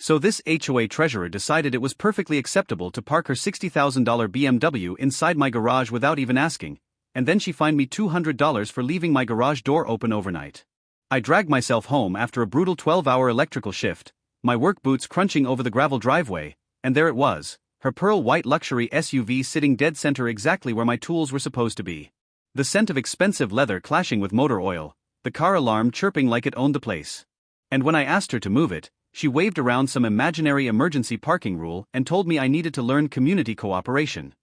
So this HOA treasurer decided it was perfectly acceptable to park her $60,000 BMW inside my garage without even asking, and then she fined me $200 for leaving my garage door open overnight. I dragged myself home after a brutal 12-hour electrical shift, my work boots crunching over the gravel driveway, and there it was, her pearl white luxury SUV sitting dead center exactly where my tools were supposed to be. The scent of expensive leather clashing with motor oil, the car alarm chirping like it owned the place. And when I asked her to move it, she waved around some imaginary emergency parking rule and told me I needed to learn community cooperation.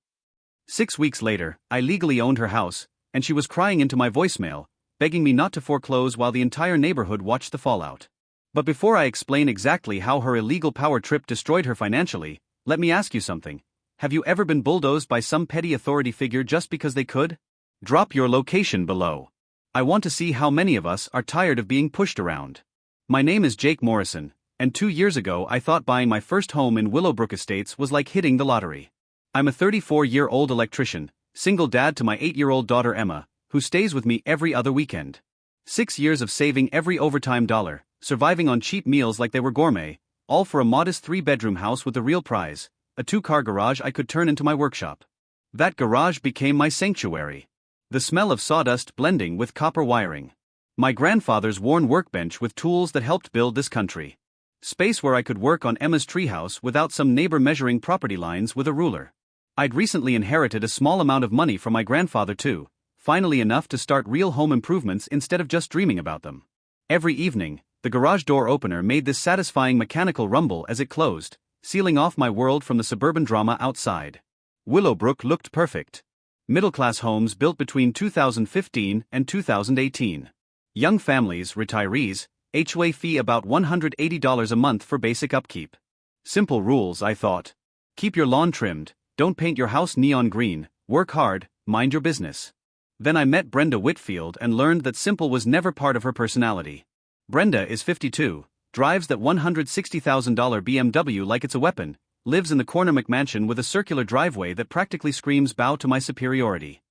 6 weeks later, I legally owned her house, and she was crying into my voicemail, begging me not to foreclose while the entire neighborhood watched the fallout. But before I explain exactly how her illegal power trip destroyed her financially, let me ask you something. Have you ever been bulldozed by some petty authority figure just because they could? Drop your location below. I want to see how many of us are tired of being pushed around. My name is Jake Morrison, and 2 years ago I thought buying my first home in Willowbrook Estates was like hitting the lottery. I'm a 34-year-old electrician, single dad to my 8-year-old daughter Emma, who stays with me every other weekend. 6 years of saving every overtime dollar, surviving on cheap meals like they were gourmet, all for a modest 3-bedroom house with a real prize, a 2-car garage I could turn into my workshop. That garage became my sanctuary. The smell of sawdust blending with copper wiring. My grandfather's worn workbench with tools that helped build this country. Space where I could work on Emma's treehouse without some neighbor measuring property lines with a ruler. I'd recently inherited a small amount of money from my grandfather too, finally enough to start real home improvements instead of just dreaming about them. Every evening, the garage door opener made this satisfying mechanical rumble as it closed, sealing off my world from the suburban drama outside. Willowbrook looked perfect. Middle-class homes built between 2015 and 2018. Young families, retirees, HOA fee about $180 a month for basic upkeep. Simple rules, I thought. Keep your lawn trimmed, don't paint your house neon green, work hard, mind your business. Then I met Brenda Whitfield and learned that simple was never part of her personality. Brenda is 52, drives that $160,000 BMW like it's a weapon, lives in the corner McMansion with a circular driveway that practically screams bow to my superiority.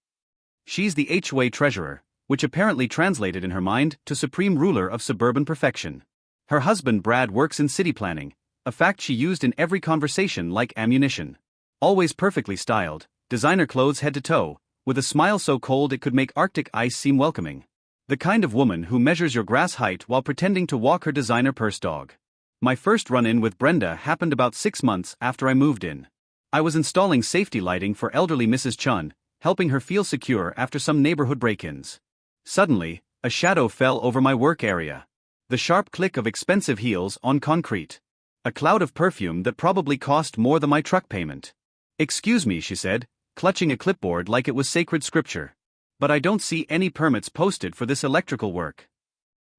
She's the HOA treasurer, which apparently translated in her mind to supreme ruler of suburban perfection. Her husband Brad works in city planning, a fact she used in every conversation like ammunition. Always perfectly styled, designer clothes head to toe, with a smile so cold it could make Arctic ice seem welcoming. The kind of woman who measures your grass height while pretending to walk her designer purse dog. My first run-in with Brenda happened about 6 months after I moved in. I was installing safety lighting for elderly Mrs. Chun, helping her feel secure after some neighborhood break-ins. Suddenly, a shadow fell over my work area. The sharp click of expensive heels on concrete. A cloud of perfume that probably cost more than my truck payment. "Excuse me," she said, clutching a clipboard like it was sacred scripture. "But I don't see any permits posted for this electrical work."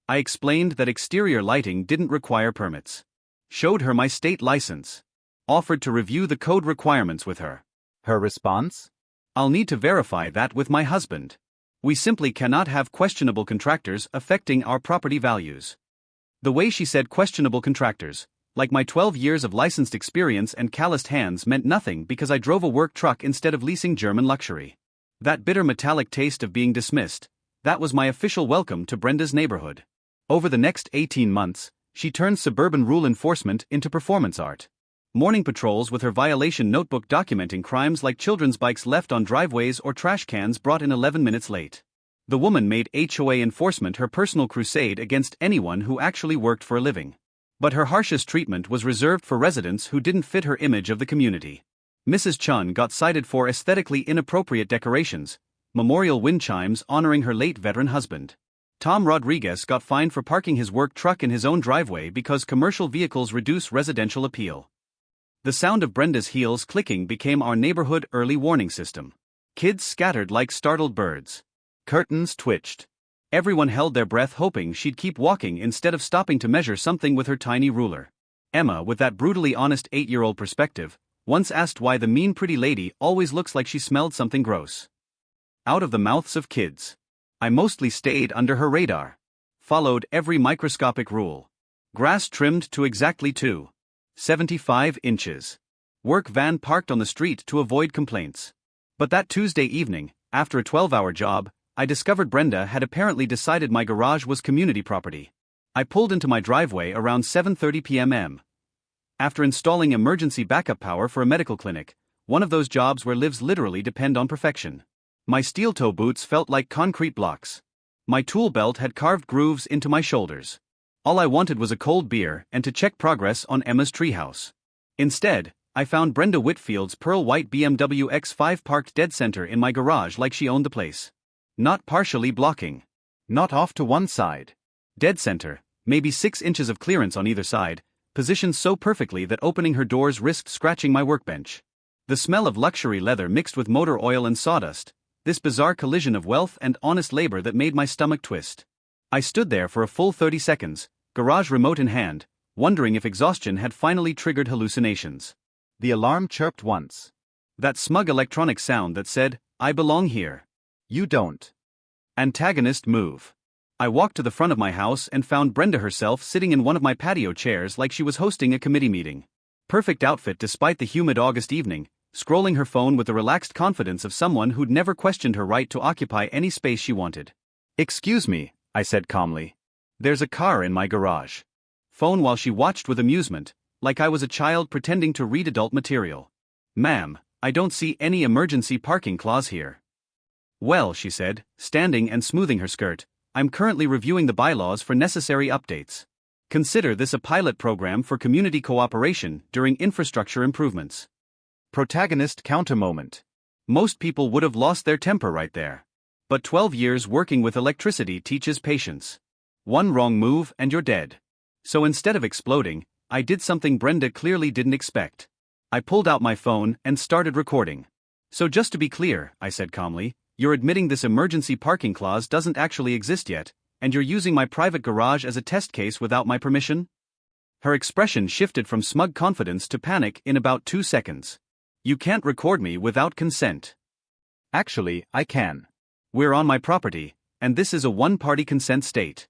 I explained that exterior lighting didn't require permits. Showed her my state license. Offered to review the code requirements with her. Her response? "I'll need to verify that with my husband. We simply cannot have questionable contractors affecting our property values." The way she said questionable contractors, like my 12 years of licensed experience and calloused hands meant nothing because I drove a work truck instead of leasing German luxury. That bitter metallic taste of being dismissed, that was my official welcome to Brenda's neighborhood. Over the next 18 months, she turned suburban rule enforcement into performance art. Morning patrols with her violation notebook documenting crimes like children's bikes left on driveways or trash cans brought in 11 minutes late. The woman made HOA enforcement her personal crusade against anyone who actually worked for a living. But her harshest treatment was reserved for residents who didn't fit her image of the community. Mrs. Chun got cited for aesthetically inappropriate decorations, memorial wind chimes honoring her late veteran husband. Tom Rodriguez got fined for parking his work truck in his own driveway because commercial vehicles reduce residential appeal. The sound of Brenda's heels clicking became our neighborhood early warning system. Kids scattered like startled birds. Curtains twitched. Everyone held their breath hoping she'd keep walking instead of stopping to measure something with her tiny ruler. Emma, with that brutally honest 8-year-old perspective, once asked why the mean pretty lady always looks like she smelled something gross. Out of the mouths of kids. I mostly stayed under her radar. Followed every microscopic rule. Grass trimmed to exactly 2.75 inches. Work van parked on the street to avoid complaints. But that Tuesday evening, after a 12-hour job, I discovered Brenda had apparently decided my garage was community property. I pulled into my driveway around 7:30 p.m. After installing emergency backup power for a medical clinic, one of those jobs where lives literally depend on perfection. My steel-toe boots felt like concrete blocks. My tool belt had carved grooves into my shoulders. All I wanted was a cold beer and to check progress on Emma's treehouse. Instead, I found Brenda Whitfield's pearl white BMW X5 parked dead center in my garage like she owned the place. Not partially blocking. Not off to one side. Dead center, maybe 6 inches of clearance on either side, positioned so perfectly that opening her doors risked scratching my workbench. The smell of luxury leather mixed with motor oil and sawdust, this bizarre collision of wealth and honest labor that made my stomach twist. I stood there for a full 30 seconds, garage remote in hand, wondering if exhaustion had finally triggered hallucinations. The alarm chirped once. That smug electronic sound that said, "I belong here. You don't." Antagonist move. I walked to the front of my house and found Brenda herself sitting in one of my patio chairs like she was hosting a committee meeting. Perfect outfit despite the humid August evening, scrolling her phone with the relaxed confidence of someone who'd never questioned her right to occupy any space she wanted. "Excuse me," I said calmly. "There's a car in my garage." Phone while she watched with amusement, like I was a child pretending to read adult material. "Ma'am, I don't see any emergency parking clause here." "Well," she said, standing and smoothing her skirt, "I'm currently reviewing the bylaws for necessary updates. Consider this a pilot program for community cooperation during infrastructure improvements." Protagonist counter moment. Most people would have lost their temper right there. But 12 years working with electricity teaches patience. One wrong move and you're dead. So instead of exploding, I did something Brenda clearly didn't expect. I pulled out my phone and started recording. "So just to be clear," I said calmly, "you're admitting this emergency parking clause doesn't actually exist yet, and you're using my private garage as a test case without my permission?" Her expression shifted from smug confidence to panic in about 2 seconds. "You can't record me without consent." "Actually, I can. We're on my property, and this is a one-party consent state."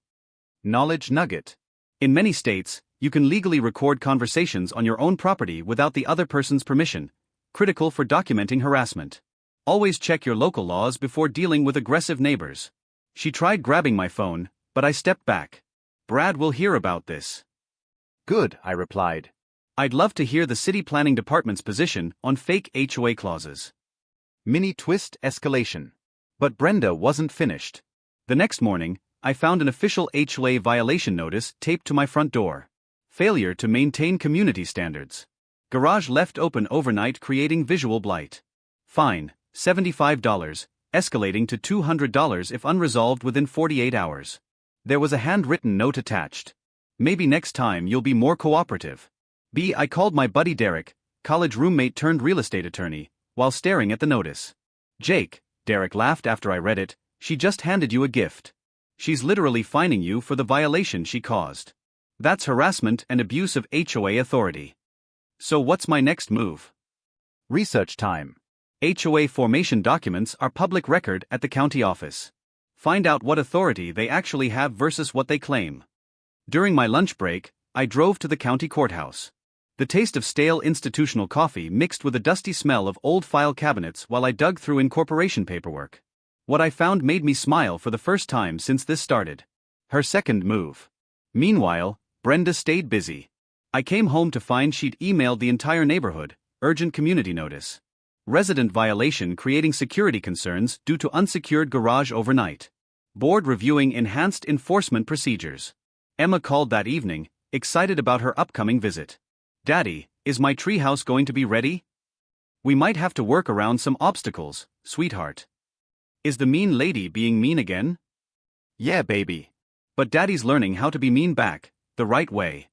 Knowledge nugget. In many states, you can legally record conversations on your own property without the other person's permission, critical for documenting harassment. Always check your local laws before dealing with aggressive neighbors. She tried grabbing my phone, but I stepped back. "Brad will hear about this." "Good," I replied. "I'd love to hear the city planning department's position on fake HOA clauses." Mini twist escalation. But Brenda wasn't finished. The next morning, I found an official HOA violation notice taped to my front door. Failure to maintain community standards. Garage left open overnight creating visual blight. Fine, $75, escalating to $200 if unresolved within 48 hours. There was a handwritten note attached. "Maybe next time you'll be more cooperative." I called my buddy Derek, college roommate turned real estate attorney, while staring at the notice. "Jake," Derek laughed after I read it, "she just handed you a gift. She's literally fining you for the violation she caused. That's harassment and abuse of HOA authority." So what's my next move? Research time. HOA formation documents are public record at the county office. Find out what authority they actually have versus what they claim. During my lunch break, I drove to the county courthouse. The taste of stale institutional coffee mixed with a dusty smell of old file cabinets while I dug through incorporation paperwork. What I found made me smile for the first time since this started. Her second move. Meanwhile, Brenda stayed busy. I came home to find she'd emailed the entire neighborhood, urgent community notice. Resident violation creating security concerns due to unsecured garage overnight. Board reviewing enhanced enforcement procedures. Emma called that evening, excited about her upcoming visit. "Daddy, is my treehouse going to be ready? We might have to work around some obstacles, sweetheart." "Is the mean lady being mean again?" "Yeah, baby. But Daddy's learning how to be mean back, the right way."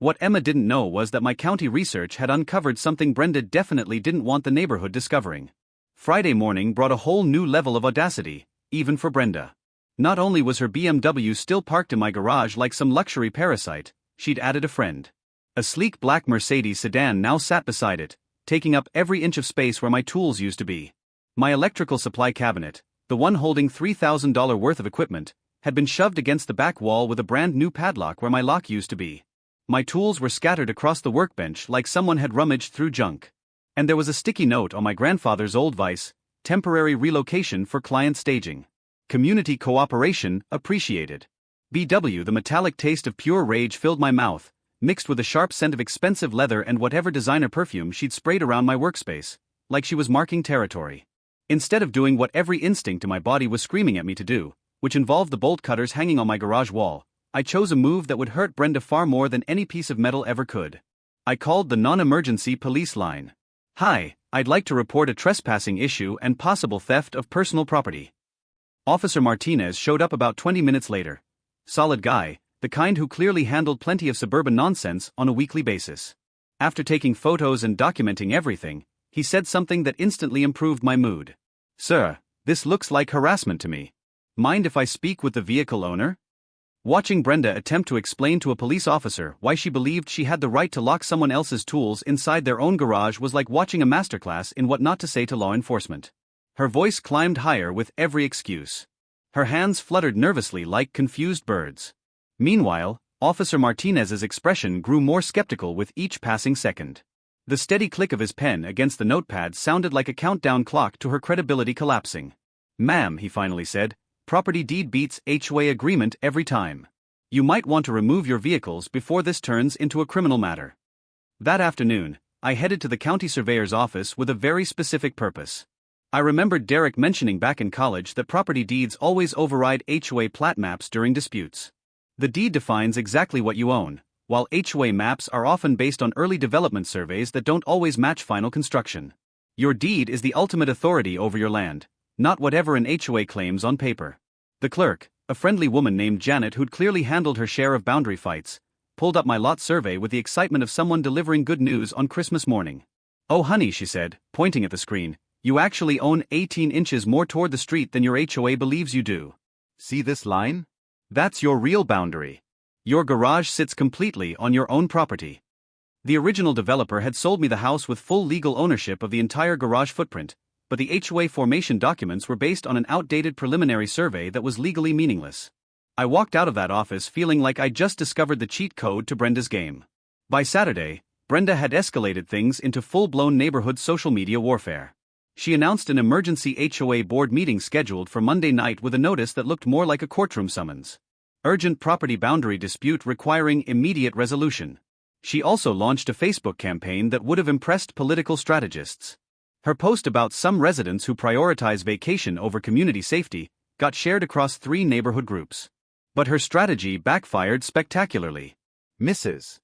What Emma didn't know was that my county research had uncovered something Brenda definitely didn't want the neighborhood discovering. Friday morning brought a whole new level of audacity, even for Brenda. Not only was her BMW still parked in my garage like some luxury parasite, she'd added a friend. A sleek black Mercedes sedan now sat beside it, taking up every inch of space where my tools used to be. My electrical supply cabinet, the one holding $3,000 worth of equipment, had been shoved against the back wall with a brand new padlock where my lock used to be. My tools were scattered across the workbench like someone had rummaged through junk. And there was a sticky note on my grandfather's old vise, "Temporary relocation for client staging. Community cooperation appreciated." The metallic taste of pure rage filled my mouth, mixed with a sharp scent of expensive leather and whatever designer perfume she'd sprayed around my workspace, like she was marking territory. Instead of doing what every instinct in my body was screaming at me to do, which involved the bolt cutters hanging on my garage wall, I chose a move that would hurt Brenda far more than any piece of metal ever could. I called the non-emergency police line. "Hi, I'd like to report a trespassing issue and possible theft of personal property." Officer Martinez showed up about 20 minutes later. Solid guy, the kind who clearly handled plenty of suburban nonsense on a weekly basis. After taking photos and documenting everything, he said something that instantly improved my mood. "Sir, this looks like harassment to me. Mind if I speak with the vehicle owner?" Watching Brenda attempt to explain to a police officer why she believed she had the right to lock someone else's tools inside their own garage was like watching a masterclass in what not to say to law enforcement. Her voice climbed higher with every excuse. Her hands fluttered nervously like confused birds. Meanwhile, Officer Martinez's expression grew more skeptical with each passing second. The steady click of his pen against the notepad sounded like a countdown clock to her credibility collapsing. "Ma'am," he finally said, "property deed beats HOA agreement every time. You might want to remove your vehicles before this turns into a criminal matter." That afternoon, I headed to the county surveyor's office with a very specific purpose. I remembered Derek mentioning back in college that property deeds always override HOA plat maps during disputes. The deed defines exactly what you own, while HOA maps are often based on early development surveys that don't always match final construction. Your deed is the ultimate authority over your land, not whatever an HOA claims on paper. The clerk, a friendly woman named Janet who'd clearly handled her share of boundary fights, pulled up my lot survey with the excitement of someone delivering good news on Christmas morning. "Oh honey," she said, pointing at the screen, "you actually own 18 inches more toward the street than your HOA believes you do. See this line? That's your real boundary. Your garage sits completely on your own property." The original developer had sold me the house with full legal ownership of the entire garage footprint, but the HOA formation documents were based on an outdated preliminary survey that was legally meaningless. I walked out of that office feeling like I'd just discovered the cheat code to Brenda's game. By Saturday, Brenda had escalated things into full-blown neighborhood social media warfare. She announced an emergency HOA board meeting scheduled for Monday night with a notice that looked more like a courtroom summons. Urgent property boundary dispute requiring immediate resolution. She also launched a Facebook campaign that would have impressed political strategists. Her post about some residents who prioritize vacation over community safety got shared across 3 neighborhood groups. But her strategy backfired spectacularly. Mrs.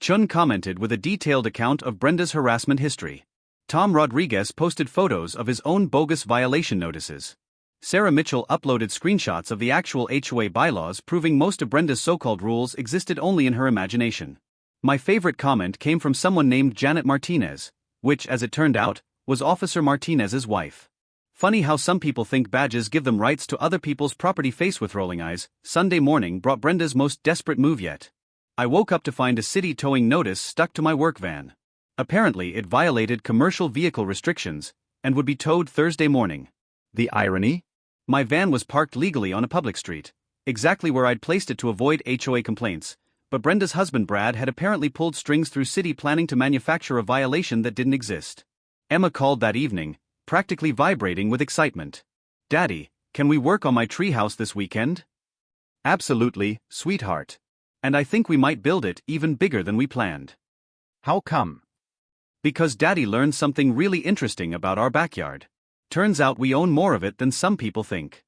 Chun commented with a detailed account of Brenda's harassment history. Tom Rodriguez posted photos of his own bogus violation notices. Sarah Mitchell uploaded screenshots of the actual HOA bylaws proving most of Brenda's so-called rules existed only in her imagination. My favorite comment came from someone named Janet Martinez, which, as it turned out, was Officer Martinez's wife. Funny how some people think badges give them rights to other people's property. Face with rolling eyes, Sunday morning brought Brenda's most desperate move yet. I woke up to find a city towing notice stuck to my work van. Apparently it violated commercial vehicle restrictions, and would be towed Thursday morning. The irony? My van was parked legally on a public street, exactly where I'd placed it to avoid HOA complaints, but Brenda's husband Brad had apparently pulled strings through city planning to manufacture a violation that didn't exist. Emma called that evening, practically vibrating with excitement. "Daddy, can we work on my treehouse this weekend?" "Absolutely, sweetheart. And I think we might build it even bigger than we planned." "How come?" "Because Daddy learned something really interesting about our backyard. Turns out we own more of it than some people think."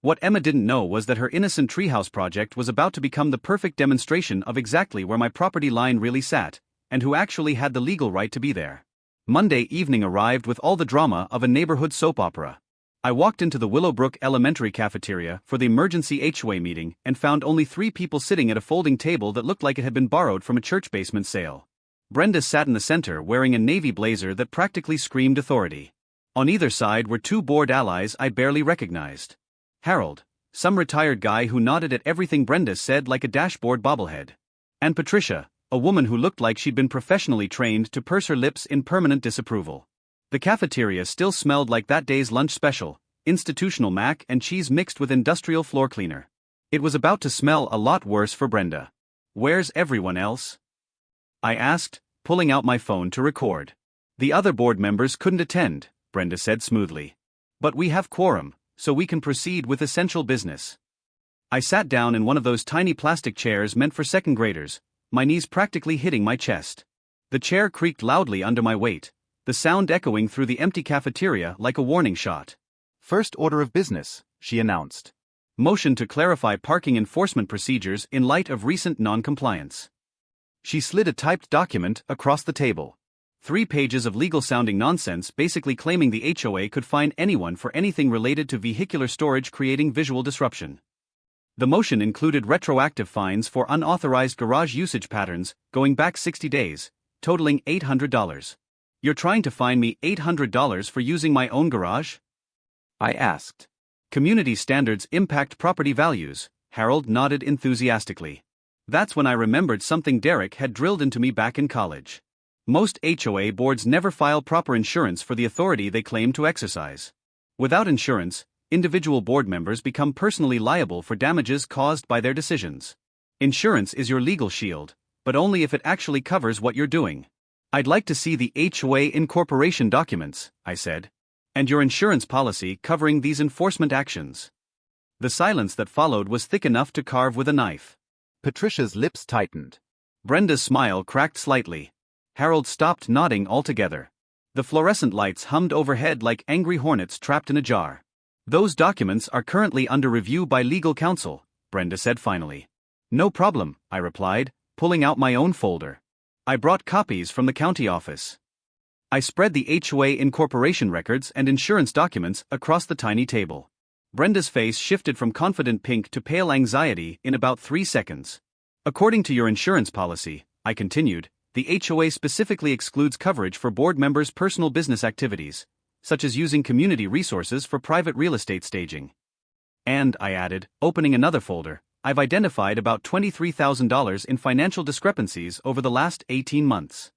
What Emma didn't know was that her innocent treehouse project was about to become the perfect demonstration of exactly where my property line really sat, and who actually had the legal right to be there. Monday evening arrived with all the drama of a neighborhood soap opera. I walked into the Willowbrook Elementary cafeteria for the emergency HOA meeting and found only 3 people sitting at a folding table that looked like it had been borrowed from a church basement sale. Brenda sat in the center wearing a navy blazer that practically screamed authority. On either side were 2 bored allies I barely recognized. Harold, some retired guy who nodded at everything Brenda said like a dashboard bobblehead. And Patricia, a woman who looked like she'd been professionally trained to purse her lips in permanent disapproval. The cafeteria still smelled like that day's lunch special, institutional mac and cheese mixed with industrial floor cleaner. It was about to smell a lot worse for Brenda. "Where's everyone else?" I asked, pulling out my phone to record. "The other board members couldn't attend," Brenda said smoothly. "But we have quorum, so we can proceed with essential business." I sat down in one of those tiny plastic chairs meant for second graders, my knees practically hitting my chest. The chair creaked loudly under my weight, the sound echoing through the empty cafeteria like a warning shot. First order of business, she announced. Motion to clarify parking enforcement procedures in light of recent non-compliance. She slid a typed document across the table. 3 pages of legal-sounding nonsense basically claiming the HOA could fine anyone for anything related to vehicular storage creating visual disruption. The motion included retroactive fines for unauthorized garage usage patterns going back 60 days, totaling $800. You're trying to fine me $800 for using my own garage? I asked. Community standards impact property values, Harold nodded enthusiastically. That's when I remembered something Derek had drilled into me back in college. Most HOA boards never file proper insurance for the authority they claim to exercise. Without insurance, individual board members become personally liable for damages caused by their decisions. Insurance is your legal shield, but only if it actually covers what you're doing. I'd like to see the HOA incorporation documents, I said. And your insurance policy covering these enforcement actions. The silence that followed was thick enough to carve with a knife. Patricia's lips tightened. Brenda's smile cracked slightly. Harold stopped nodding altogether. The fluorescent lights hummed overhead like angry hornets trapped in a jar. Those documents are currently under review by legal counsel, Brenda said finally. No problem, I replied, pulling out my own folder. I brought copies from the county office. I spread the HOA incorporation records and insurance documents across the tiny table. Brenda's face shifted from confident pink to pale anxiety in about 3 seconds. According to your insurance policy, I continued, the HOA specifically excludes coverage for board members' personal business activities, such as using community resources for private real estate staging. And, I added, opening another folder, I've identified about $23,000 in financial discrepancies over the last 18 months.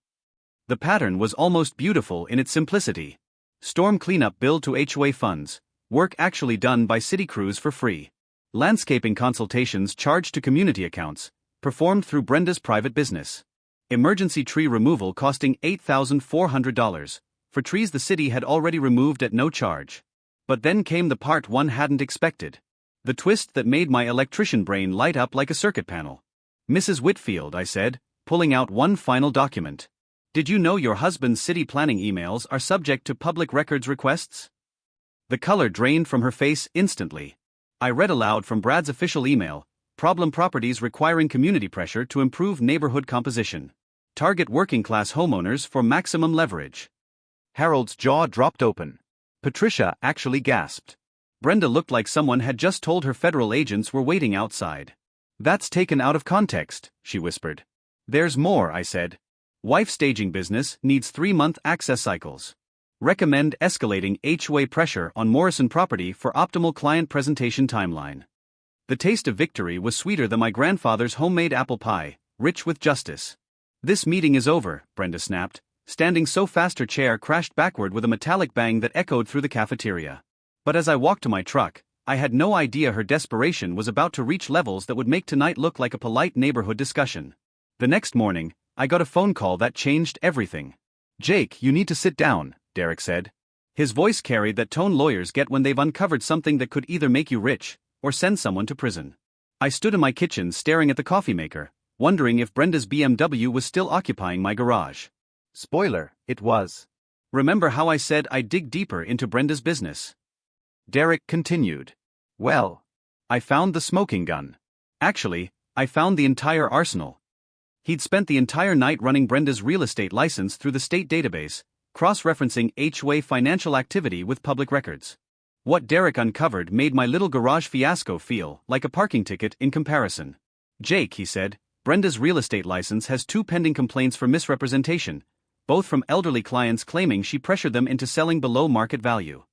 The pattern was almost beautiful in its simplicity. Storm cleanup billed to HOA funds, work actually done by city crews for free. Landscaping consultations charged to community accounts, performed through Brenda's private business. Emergency tree removal costing $8,400, for trees the city had already removed at no charge. But then came the part one hadn't expected. The twist that made my electrician brain light up like a circuit panel. Mrs. Whitfield, I said, pulling out one final document. Did you know your husband's city planning emails are subject to public records requests? The color drained from her face instantly. I read aloud from Brad's official email, problem properties requiring community pressure to improve neighborhood composition. Target working-class homeowners for maximum leverage. Harold's jaw dropped open. Patricia actually gasped. Brenda looked like someone had just told her federal agents were waiting outside. That's taken out of context, she whispered. There's more, I said. Wife staging business needs 3-month access cycles. Recommend escalating HOA pressure on Morrison property for optimal client presentation timeline. The taste of victory was sweeter than my grandfather's homemade apple pie, rich with justice. This meeting is over, Brenda snapped, standing so fast her chair crashed backward with a metallic bang that echoed through the cafeteria. But as I walked to my truck, I had no idea her desperation was about to reach levels that would make tonight look like a polite neighborhood discussion. The next morning, I got a phone call that changed everything. Jake, you need to sit down, Derek said. His voice carried that tone lawyers get when they've uncovered something that could either make you rich or send someone to prison. I stood in my kitchen staring at the coffee maker, wondering if Brenda's BMW was still occupying my garage. Spoiler, it was. Remember how I said I'd dig deeper into Brenda's business? Derek continued. Well, I found the smoking gun. Actually, I found the entire arsenal. He'd spent the entire night running Brenda's real estate license through the state database, cross-referencing HOA financial activity with public records. What Derek uncovered made my little garage fiasco feel like a parking ticket in comparison. Jake, he said, Brenda's real estate license has 2 pending complaints for misrepresentation, both from elderly clients claiming she pressured them into selling below market value.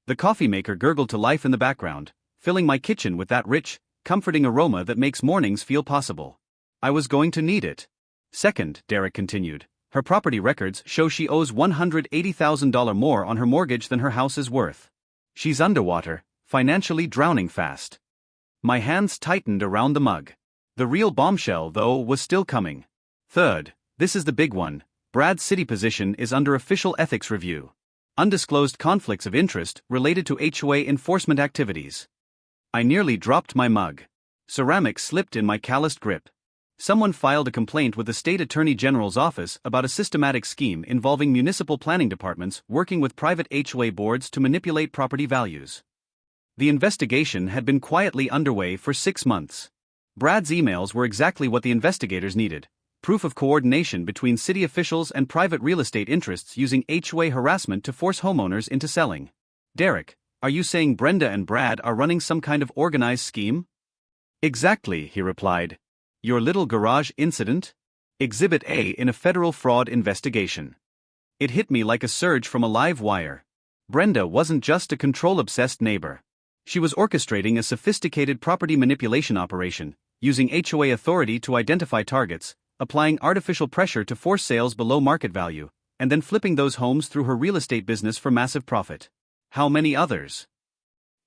The coffee maker gurgled to life in the background, filling my kitchen with that rich, comforting aroma that makes mornings feel possible. I was going to need it. Second, Derek continued, her property records show she owes $180,000 more on her mortgage than her house is worth. She's underwater, financially drowning fast. My hands tightened around the mug. The real bombshell, though, was still coming. Third, this is the big one, Brad's city position is under official ethics review. Undisclosed conflicts of interest related to HOA enforcement activities. I nearly dropped my mug. Ceramic slipped in my calloused grip. Someone filed a complaint with the State Attorney General's office about a systematic scheme involving municipal planning departments working with private HOA boards to manipulate property values. The investigation had been quietly underway for 6 months. Brad's emails were exactly what the investigators needed: proof of coordination between city officials and private real estate interests using HOA harassment to force homeowners into selling. Derek, are you saying Brenda and Brad are running some kind of organized scheme? Exactly, he replied. Your little garage incident? Exhibit A in a federal fraud investigation. It hit me like a surge from a live wire. Brenda wasn't just a control-obsessed neighbor. She was orchestrating a sophisticated property manipulation operation, using HOA authority to identify targets, applying artificial pressure to force sales below market value, and then flipping those homes through her real estate business for massive profit. How many others?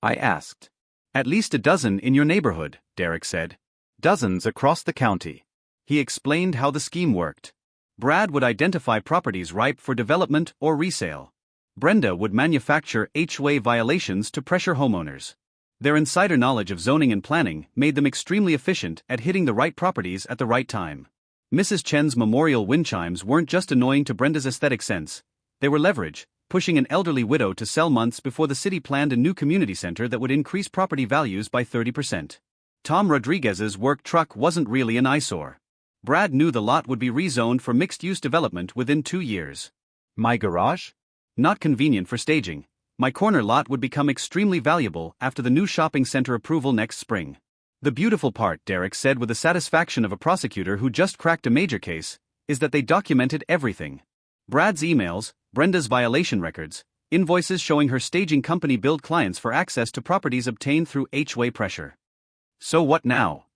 I asked. At least a dozen in your neighborhood, Derek said. Dozens across the county. He explained how the scheme worked. Brad would identify properties ripe for development or resale. Brenda would manufacture HOA violations to pressure homeowners. Their insider knowledge of zoning and planning made them extremely efficient at hitting the right properties at the right time. Mrs. Chen's memorial wind chimes weren't just annoying to Brenda's aesthetic sense. They were leverage, pushing an elderly widow to sell months before the city planned a new community center that would increase property values by 30%. Tom Rodriguez's work truck wasn't really an eyesore. Brad knew the lot would be rezoned for mixed-use development within 2 years. My garage? Not convenient for staging. My corner lot would become extremely valuable after the new shopping center approval next spring. The beautiful part, Derek said with the satisfaction of a prosecutor who just cracked a major case, is that they documented everything. Brad's emails, Brenda's violation records, invoices showing her staging company billed clients for access to properties obtained through HOA pressure. So what now?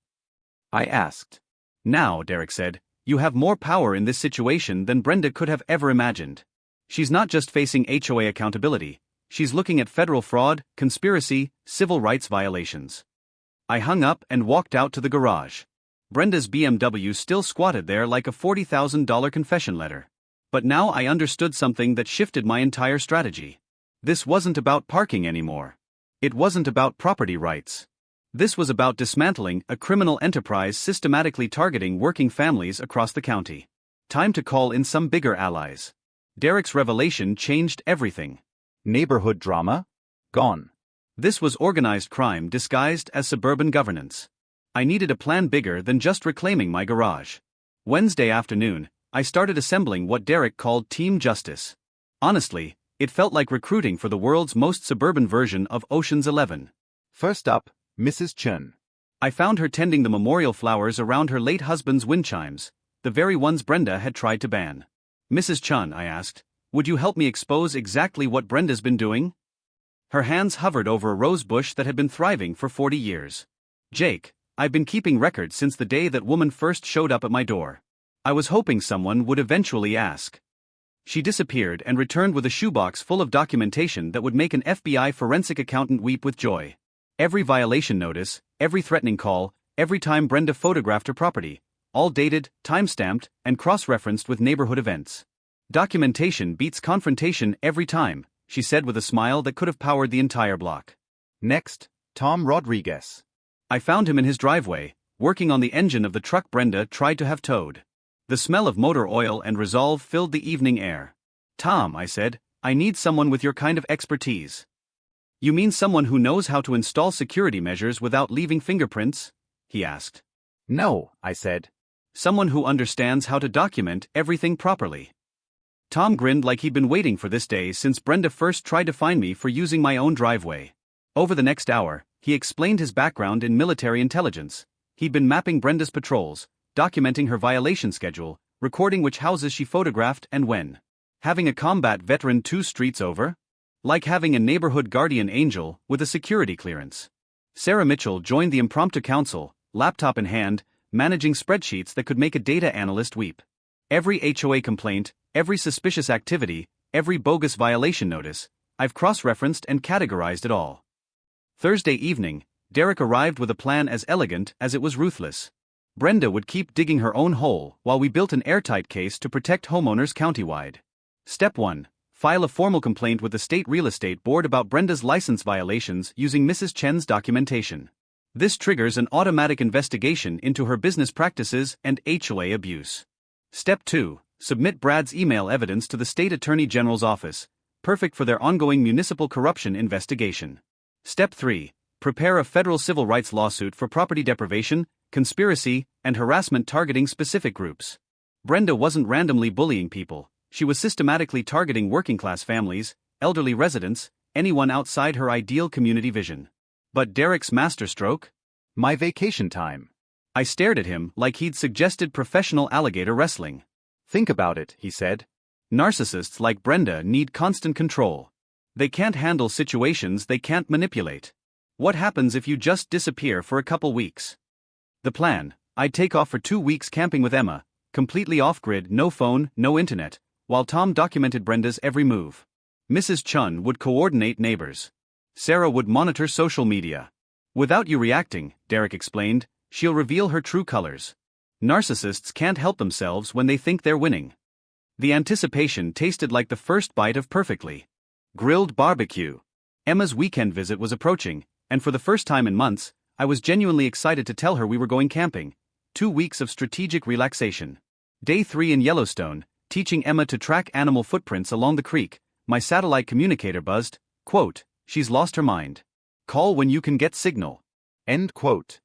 I asked. Now, Derek said, you have more power in this situation than Brenda could have ever imagined. She's not just facing HOA accountability, she's looking at federal fraud, conspiracy, civil rights violations. I hung up and walked out to the garage. Brenda's BMW still squatted there like a $40,000 confession letter. But now I understood something that shifted my entire strategy. This wasn't about parking anymore. It wasn't about property rights. This was about dismantling a criminal enterprise systematically targeting working families across the county. Time to call in some bigger allies. Derek's revelation changed everything. Neighborhood drama? Gone. This was organized crime disguised as suburban governance. I needed a plan bigger than just reclaiming my garage. Wednesday afternoon, I started assembling what Derek called Team Justice. Honestly, it felt like recruiting for the world's most suburban version of Ocean's 11. First up, Mrs. Chen. I found her tending the memorial flowers around her late husband's wind chimes, the very ones Brenda had tried to ban. Mrs. Chen, I asked, would you help me expose exactly what Brenda's been doing? Her hands hovered over a rose bush that had been thriving for 40 years. Jake, I've been keeping records since the day that woman first showed up at my door. I was hoping someone would eventually ask. She disappeared and returned with a shoebox full of documentation that would make an FBI forensic accountant weep with joy. Every violation notice, every threatening call, every time Brenda photographed her property, all dated, time-stamped, and cross-referenced with neighborhood events. Documentation beats confrontation every time, she said with a smile that could have powered the entire block. Next, Tom Rodriguez. I found him in his driveway, working on the engine of the truck Brenda tried to have towed. The smell of motor oil and resolve filled the evening air. Tom, I said, I need someone with your kind of expertise. You mean someone who knows how to install security measures without leaving fingerprints? He asked. No, I said. Someone who understands how to document everything properly. Tom grinned like he'd been waiting for this day since Brenda first tried to find me for using my own driveway. Over the next hour, he explained his background in military intelligence. He'd been mapping Brenda's patrols, documenting her violation schedule, recording which houses she photographed and when. Having a combat veteran 2 streets over? Like having a neighborhood guardian angel with a security clearance. Sarah Mitchell joined the impromptu council, laptop in hand, managing spreadsheets that could make a data analyst weep. Every HOA complaint, every suspicious activity, every bogus violation notice, I've cross-referenced and categorized it all. Thursday evening, Derek arrived with a plan as elegant as it was ruthless. Brenda would keep digging her own hole while we built an airtight case to protect homeowners countywide. Step 1. File a formal complaint with the State Real Estate Board about Brenda's license violations using Mrs. Chen's documentation. This triggers an automatic investigation into her business practices and HOA abuse. Step 2. Submit Brad's email evidence to the State Attorney General's office, perfect for their ongoing municipal corruption investigation. Step 3. Prepare a federal civil rights lawsuit for property deprivation, conspiracy, and harassment targeting specific groups. Brenda wasn't randomly bullying people, she was systematically targeting working-class families, elderly residents, anyone outside her ideal community vision. But Derek's masterstroke? My vacation time. I stared at him like he'd suggested professional alligator wrestling. Think about it, he said. Narcissists like Brenda need constant control. They can't handle situations they can't manipulate. What happens if you just disappear for a couple weeks? The plan: I'd take off for 2 weeks camping with Emma, completely off-grid, no phone, no internet, while Tom documented Brenda's every move. Mrs. Chun would coordinate neighbors. Sarah would monitor social media. Without you reacting, Derek explained, she'll reveal her true colors. Narcissists can't help themselves when they think they're winning. The anticipation tasted like the first bite of perfectly grilled barbecue. Emma's weekend visit was approaching, and for the first time in months, I was genuinely excited to tell her we were going camping. 2 weeks of strategic relaxation. Day 3 in Yellowstone, teaching Emma to track animal footprints along the creek. My satellite communicator buzzed, quote, "She's lost her mind. Call when you can get signal." End quote.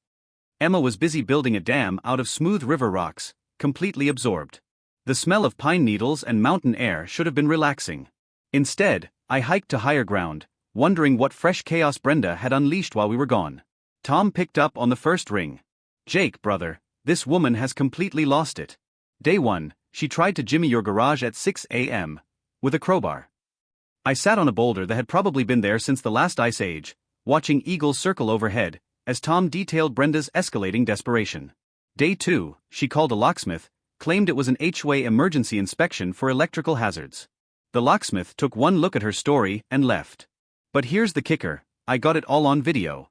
Emma was busy building a dam out of smooth river rocks, completely absorbed. The smell of pine needles and mountain air should have been relaxing. Instead, I hiked to higher ground, wondering what fresh chaos Brenda had unleashed while we were gone. Tom picked up on the first ring. "Jake, brother, this woman has completely lost it. Day 1, she tried to jimmy your garage at 6 a.m. with a crowbar." I sat on a boulder that had probably been there since the last ice age, watching eagles circle overhead, as Tom detailed Brenda's escalating desperation. Day 2, she called a locksmith, claimed it was an HOA emergency inspection for electrical hazards. The locksmith took one look at her story and left. But here's the kicker: I got it all on video.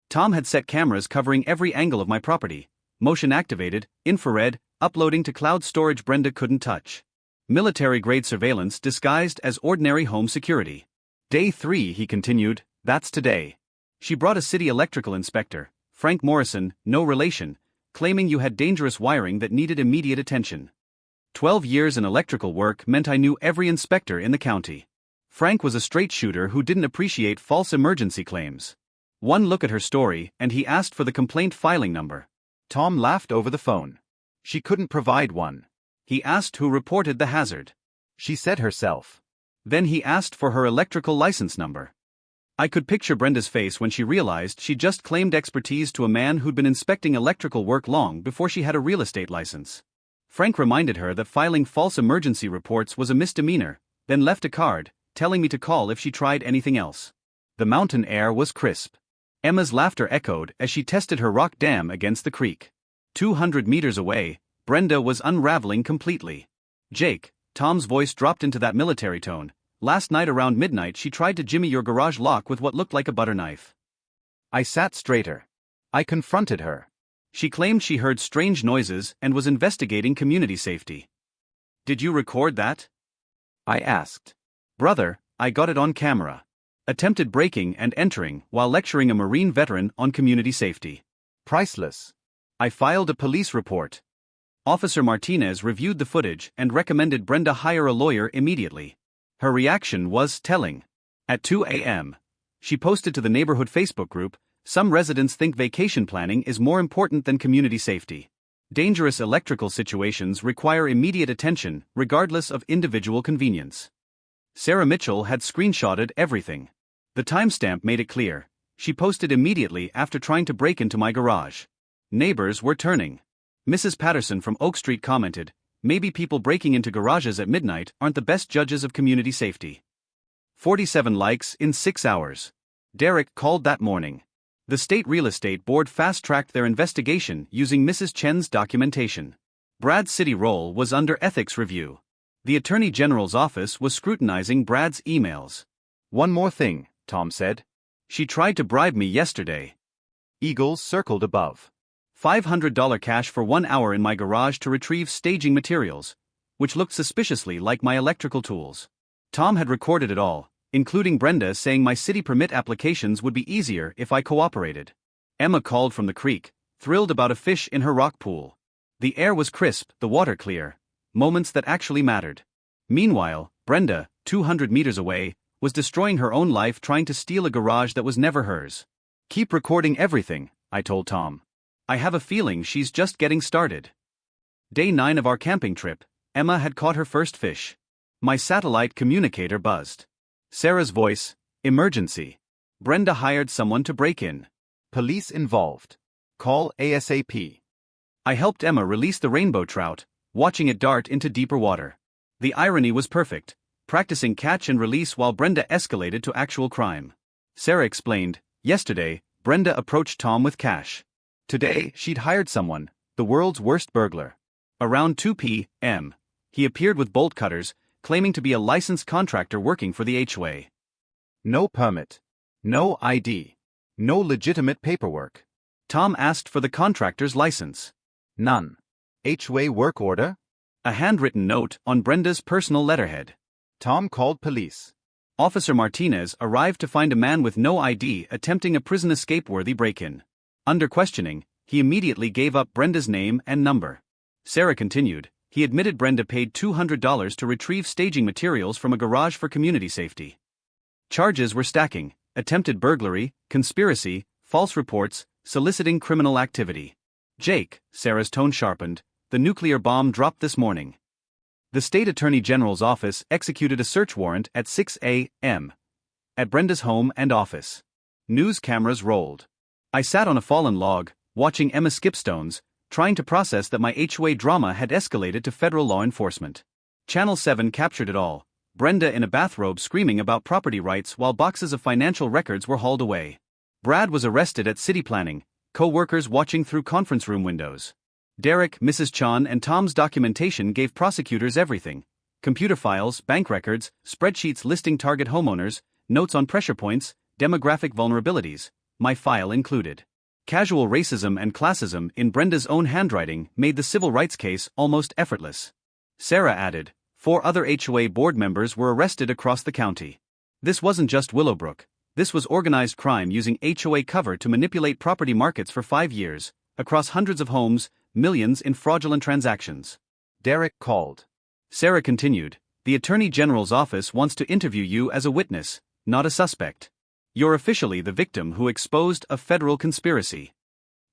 Tom had set cameras covering every angle of my property, motion activated, infrared, uploading to cloud storage Brenda couldn't touch. Military-grade surveillance disguised as ordinary home security. Day 3, he continued, that's today. She brought a city electrical inspector, Frank Morrison, no relation, claiming you had dangerous wiring that needed immediate attention. 12 years in electrical work meant I knew every inspector in the county. Frank was a straight shooter who didn't appreciate false emergency claims. One look at her story, and he asked for the complaint filing number. Tom laughed over the phone. She couldn't provide one. He asked who reported the hazard. She said herself. Then he asked for her electrical license number. I could picture Brenda's face when she realized she just claimed expertise to a man who'd been inspecting electrical work long before she had a real estate license. Frank reminded her that filing false emergency reports was a misdemeanor, then left a card, telling me to call if she tried anything else. The mountain air was crisp. Emma's laughter echoed as she tested her rock dam against the creek. 200 meters away, Brenda was unraveling completely. "Jake," Tom's voice dropped into that military tone, "last night around midnight she tried to jimmy your garage lock with what looked like a butter knife." I sat straighter. I confronted her. She claimed she heard strange noises and was investigating community safety. "Did you record that?" I asked. "Brother, I got it on camera." Attempted breaking and entering while lecturing a Marine veteran on community safety. Priceless. I filed a police report. Officer Martinez reviewed the footage and recommended Brenda hire a lawyer immediately. Her reaction was telling. At 2 a.m., she posted to the neighborhood Facebook group, "Some residents think vacation planning is more important than community safety. Dangerous electrical situations require immediate attention, regardless of individual convenience." Sarah Mitchell had screenshotted everything. The timestamp made it clear. She posted immediately after trying to break into my garage. Neighbors were turning. Mrs. Patterson from Oak Street commented, "Maybe people breaking into garages at midnight aren't the best judges of community safety." 47 likes in 6 hours. Derek called that morning. The state real estate board fast-tracked their investigation using Mrs. Chen's documentation. Brad's city role was under ethics review. The Attorney General's office was scrutinizing Brad's emails. "One more thing," Tom said. "She tried to bribe me yesterday." Eagles circled above. $500 cash for 1 hour in my garage to retrieve staging materials, which looked suspiciously like my electrical tools. Tom had recorded it all, including Brenda saying my city permit applications would be easier if I cooperated. Emma called from the creek, thrilled about a fish in her rock pool. The air was crisp, the water clear. Moments that actually mattered. Meanwhile, Brenda, 200 meters away, was destroying her own life trying to steal a garage that was never hers. "Keep recording everything," I told Tom. "I have a feeling she's just getting started." Day 9 of our camping trip, Emma had caught her first fish. My satellite communicator buzzed. Sarah's voice: "Emergency. Brenda hired someone to break in. Police involved. Call ASAP." I helped Emma release the rainbow trout, watching it dart into deeper water. The irony was perfect, practicing catch and release while Brenda escalated to actual crime. Sarah explained, "Yesterday, Brenda approached Tom with cash. Today, she'd hired someone, the world's worst burglar. Around 2 p.m., he appeared with bolt cutters, claiming to be a licensed contractor working for the HOA. No permit. No ID. No legitimate paperwork." Tom asked for the contractor's license. None. HOA work order? A handwritten note on Brenda's personal letterhead. Tom called police. Officer Martinez arrived to find a man with no ID attempting a prison escape-worthy break-in. Under questioning, he immediately gave up Brenda's name and number. Sarah continued, he admitted Brenda paid $200 to retrieve staging materials from a garage for community safety. Charges were stacking: attempted burglary, conspiracy, false reports, soliciting criminal activity. "Jake," Sarah's tone sharpened, "the nuclear bomb dropped this morning." The state attorney general's office executed a search warrant at 6 a.m. at Brenda's home and office. News cameras rolled. I sat on a fallen log, watching Emma skip stones, trying to process that my HOA drama had escalated to federal law enforcement. Channel 7 captured it all: Brenda in a bathrobe screaming about property rights while boxes of financial records were hauled away. Brad was arrested at city planning, co-workers watching through conference room windows. Derek, Mrs. Chan and Tom's documentation gave prosecutors everything: computer files, bank records, spreadsheets listing target homeowners, notes on pressure points, demographic vulnerabilities, my file included. Casual racism and classism in Brenda's own handwriting made the civil rights case almost effortless. Sarah added, 4 other HOA board members were arrested across the county. This wasn't just Willowbrook. This was organized crime using HOA cover to manipulate property markets for 5 years, across hundreds of homes, millions in fraudulent transactions. Derek called. Sarah continued, "The Attorney General's office wants to interview you as a witness, not a suspect. You're officially the victim who exposed a federal conspiracy."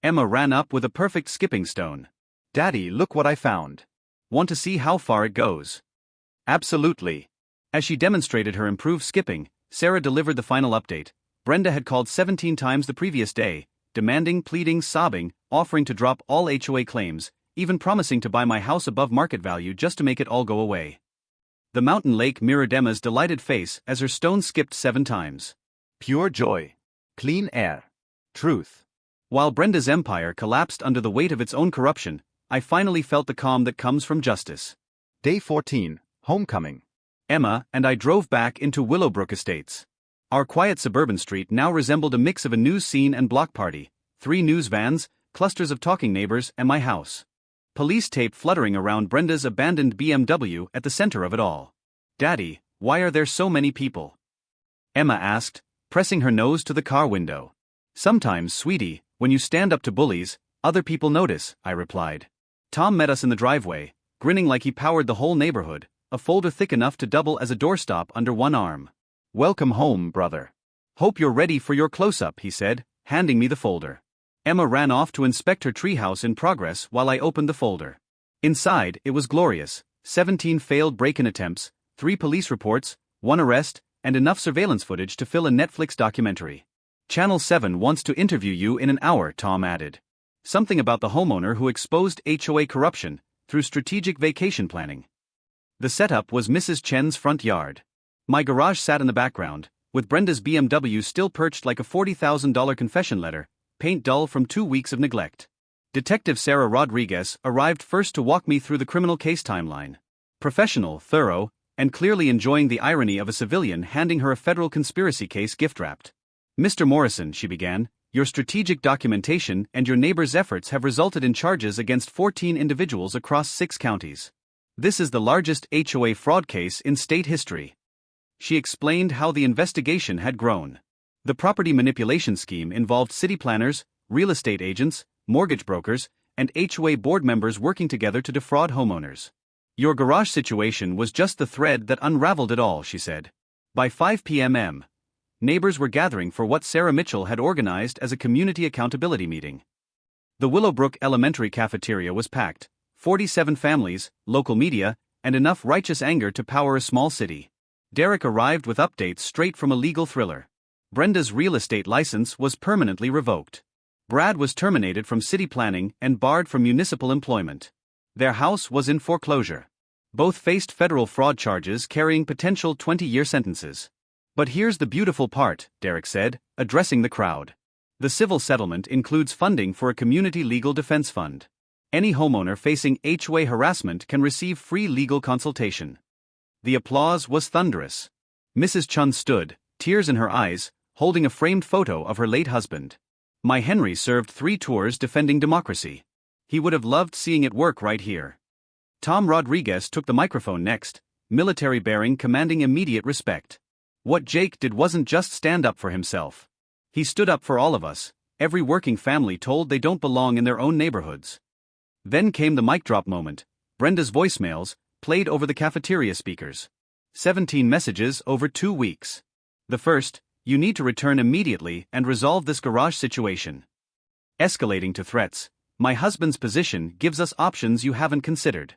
Emma ran up with a perfect skipping stone. "Daddy, look what I found." "Want to see how far it goes?" "Absolutely." As she demonstrated her improved skipping, Sarah delivered the final update. Brenda had called 17 times the previous day, demanding, pleading, sobbing, offering to drop all HOA claims, even promising to buy my house above market value just to make it all go away. The mountain lake mirrored Emma's delighted face as her stone skipped 7 times. Pure joy. Clean air. Truth. While Brenda's empire collapsed under the weight of its own corruption, I finally felt the calm that comes from justice. Day 14, homecoming. Emma and I drove back into Willowbrook Estates. Our quiet suburban street now resembled a mix of a news scene and block party: 3 news vans, clusters of talking neighbors, and my house. Police tape fluttering around Brenda's abandoned BMW at the center of it all. "Daddy, why are there so many people?" Emma asked, pressing her nose to the car window. "Sometimes, sweetie, when you stand up to bullies, other people notice," I replied. Tom met us in the driveway, grinning like he powered the whole neighborhood, a folder thick enough to double as a doorstop under one arm. "Welcome home, brother. Hope you're ready for your close-up," he said, handing me the folder. Emma ran off to inspect her treehouse in progress while I opened the folder. Inside, it was glorious: 17 failed break-in attempts, 3 police reports, 1 arrest, and enough surveillance footage to fill a Netflix documentary. "Channel 7 wants to interview you in an hour," Tom added. Something about the homeowner who exposed HOA corruption through strategic vacation planning. The setup was Mrs. Chen's front yard. My garage sat in the background, with Brenda's BMW still perched like a $40,000 confession letter, paint dull from 2 weeks of neglect. Detective Sarah Rodriguez arrived first to walk me through the criminal case timeline. Professional, thorough, and clearly enjoying the irony of a civilian handing her a federal conspiracy case gift-wrapped. "Mr. Morrison," she began, "your strategic documentation and your neighbor's efforts have resulted in charges against 14 individuals across 6 counties. This is the largest HOA fraud case in state history." She explained how the investigation had grown. The property manipulation scheme involved city planners, real estate agents, mortgage brokers, and HOA board members working together to defraud homeowners. Your garage situation was just the thread that unraveled it all, she said. By 5 p.m., neighbors were gathering for what Sarah Mitchell had organized as a community accountability meeting. The Willowbrook Elementary cafeteria was packed, 47 families, local media, and enough righteous anger to power a small city. Derek arrived with updates straight from a legal thriller. Brenda's real estate license was permanently revoked. Brad was terminated from city planning and barred from municipal employment. Their house was in foreclosure. Both faced federal fraud charges carrying potential 20-year sentences. But here's the beautiful part, Derek said, addressing the crowd. The civil settlement includes funding for a community legal defense fund. Any homeowner facing HOA harassment can receive free legal consultation. The applause was thunderous. Mrs. Chun stood, tears in her eyes, holding a framed photo of her late husband. My Henry served 3 tours defending democracy. He would have loved seeing it work right here. Tom Rodriguez took the microphone next, military bearing commanding immediate respect. What Jake did wasn't just stand up for himself. He stood up for all of us, every working family told they don't belong in their own neighborhoods. Then came the mic drop moment, Brenda's voicemails, played over the cafeteria speakers. 17 messages over 2 weeks. The first, you need to return immediately and resolve this garage situation. Escalating to threats, my husband's position gives us options you haven't considered.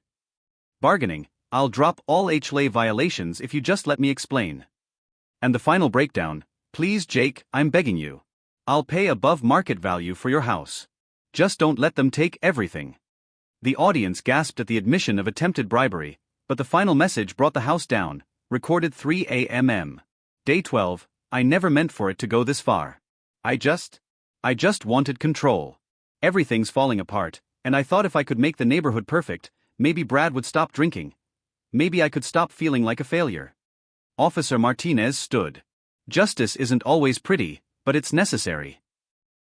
Bargaining, I'll drop all HOA violations if you just let me explain. And the final breakdown, please Jake, I'm begging you. I'll pay above market value for your house. Just don't let them take everything. The audience gasped at the admission of attempted bribery, but the final message brought the house down, recorded 3 a.m. Day 12, I never meant for it to go this far. I just wanted control. Everything's falling apart, and I thought if I could make the neighborhood perfect, maybe Brad would stop drinking. Maybe I could stop feeling like a failure. Officer Martinez stood. Justice isn't always pretty, but it's necessary.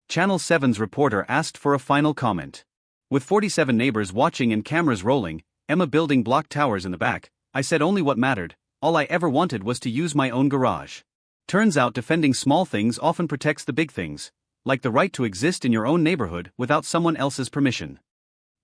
Channel 7's reporter asked for a final comment. With 47 neighbors watching and cameras rolling, Emma building block towers in the back, I said only what mattered, all I ever wanted was to use my own garage. Turns out defending small things often protects the big things, like the right to exist in your own neighborhood without someone else's permission.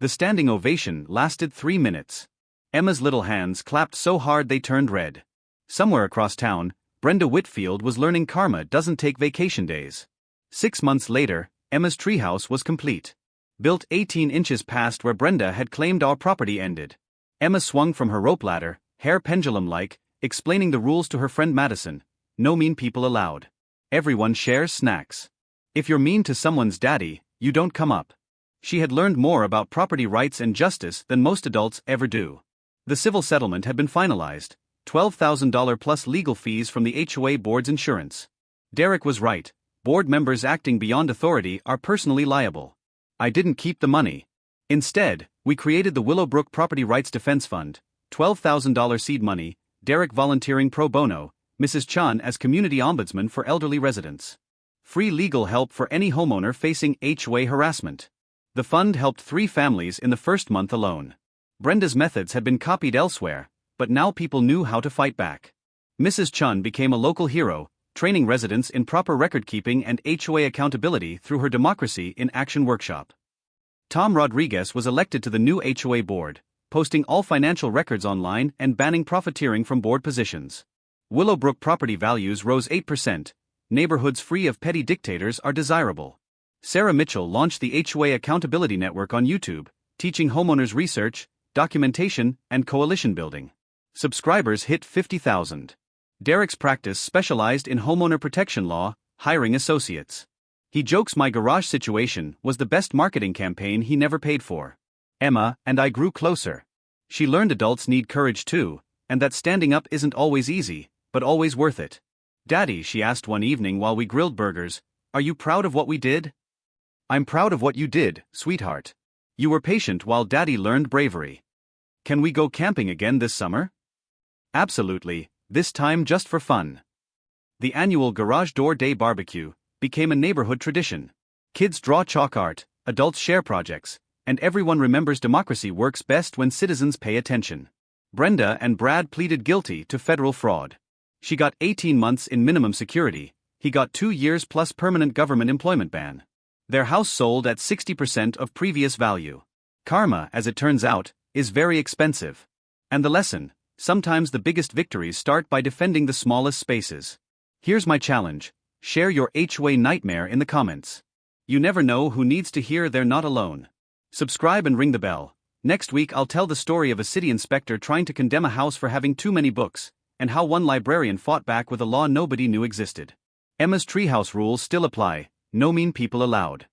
The standing ovation lasted 3 minutes. Emma's little hands clapped so hard they turned red. Somewhere across town, Brenda Whitfield was learning karma doesn't take vacation days. 6 months later, Emma's treehouse was complete. Built 18 inches past where Brenda had claimed our property ended. Emma swung from her rope ladder, hair pendulum-like, explaining the rules to her friend Madison. No mean people allowed. Everyone shares snacks. If you're mean to someone's daddy, you don't come up. She had learned more about property rights and justice than most adults ever do. The civil settlement had been finalized, $12,000 plus legal fees from the HOA board's insurance. Derek was right, board members acting beyond authority are personally liable. I didn't keep the money. Instead, we created the Willowbrook Property Rights Defense Fund, $12,000 seed money, Derek volunteering pro bono, Mrs. Chun as community ombudsman for elderly residents. Free legal help for any homeowner facing HOA harassment. The fund helped 3 families in the first month alone. Brenda's methods had been copied elsewhere, but now people knew how to fight back. Mrs. Chun became a local hero, training residents in proper record-keeping and HOA accountability through her Democracy in Action workshop. Tom Rodriguez was elected to the new HOA board, posting all financial records online and banning profiteering from board positions. Willowbrook property values rose 8%, neighborhoods free of petty dictators are desirable. Sarah Mitchell launched the HOA Accountability Network on YouTube, teaching homeowners research, documentation, and coalition building. Subscribers hit 50,000. Derek's practice specialized in homeowner protection law, hiring associates. He jokes my garage situation was the best marketing campaign he never paid for. Emma and I grew closer. She learned adults need courage too, and that standing up isn't always easy, but always worth it. Daddy, she asked one evening while we grilled burgers, are you proud of what we did? I'm proud of what you did, sweetheart. You were patient while Daddy learned bravery. Can we go camping again this summer? Absolutely, this time just for fun. The annual Garage Door Day barbecue became a neighborhood tradition. Kids draw chalk art, adults share projects, and everyone remembers democracy works best when citizens pay attention. Brenda and Brad pleaded guilty to federal fraud. She got 18 months in minimum security, he got 2 years plus permanent government employment ban. Their house sold at 60% of previous value. Karma, as it turns out, is very expensive. And the lesson: sometimes the biggest victories start by defending the smallest spaces. Here's my challenge: share your HOA nightmare in the comments. You never know who needs to hear they're not alone. Subscribe and ring the bell. Next week I'll tell the story of a city inspector trying to condemn a house for having too many books, and how one librarian fought back with a law nobody knew existed. Emma's treehouse rules still apply: no mean people allowed.